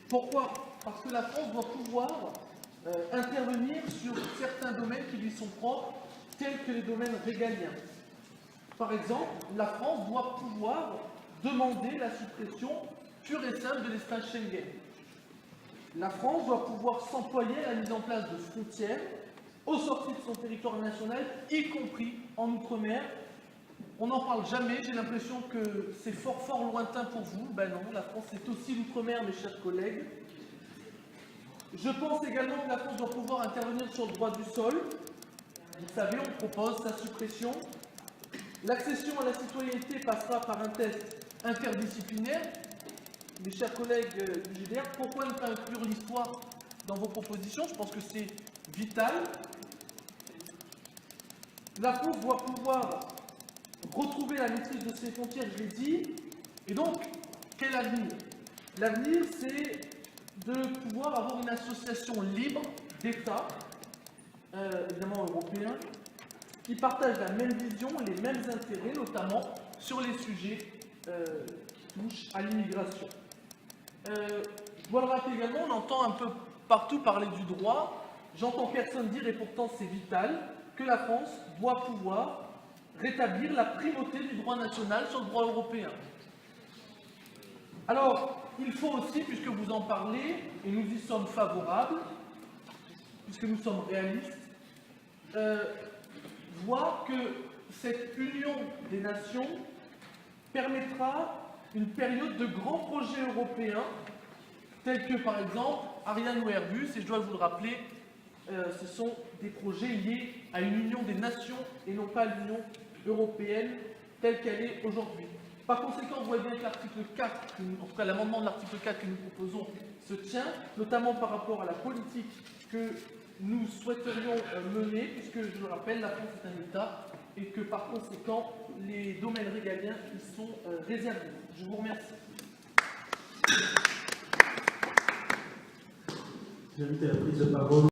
Pourquoi? Parce que la France doit pouvoir intervenir sur certains domaines qui lui sont propres, tels que les domaines régaliens. Par exemple, la France doit pouvoir demander la suppression pure et simple de l'espace Schengen. La France doit pouvoir s'employer à la mise en place de frontières aux sorties de son territoire national, y compris en Outre-mer. On n'en parle jamais, j'ai l'impression que c'est fort lointain pour vous. Ben non, la France c'est aussi l'Outre-mer, mes chers collègues. Je pense également que la France doit pouvoir intervenir sur le droit du sol. Vous savez, on propose sa suppression. L'accession à la citoyenneté passera par un test interdisciplinaire. Mes chers collègues du GDR, pourquoi ne pas inclure l'histoire dans vos propositions? Je pense que c'est vital. La France doit pouvoir retrouver la maîtrise de ses frontières, je l'ai dit. Et donc, quel avenir? L'avenir, c'est de pouvoir avoir une association libre d'États, évidemment européens, qui partagent la même vision, les mêmes intérêts, notamment sur les sujets qui touchent à l'immigration. Je dois le rappeler également, on entend un peu partout parler du droit. J'entends personne dire, et pourtant c'est vital, que la France doit pouvoir rétablir la primauté du droit national sur le droit européen. Alors, il faut aussi, puisque vous en parlez, et nous y sommes favorables, puisque nous sommes réalistes, voir que cette union des nations permettra une période de grands projets européens, tels que par exemple Ariane ou Airbus, et je dois vous le rappeler, ce sont des projets liés à une union des nations et non pas à l'union européenne telle qu'elle est aujourd'hui. Par conséquent, on voit bien que l'article 4, en tout cas l'amendement de l'article 4 que nous proposons, se tient, notamment par rapport à la politique que nous souhaiterions mener, puisque, je le rappelle, la France est un État, et que par conséquent, les domaines régaliens y sont réservés. Je vous remercie. J'invite à la prise de parole.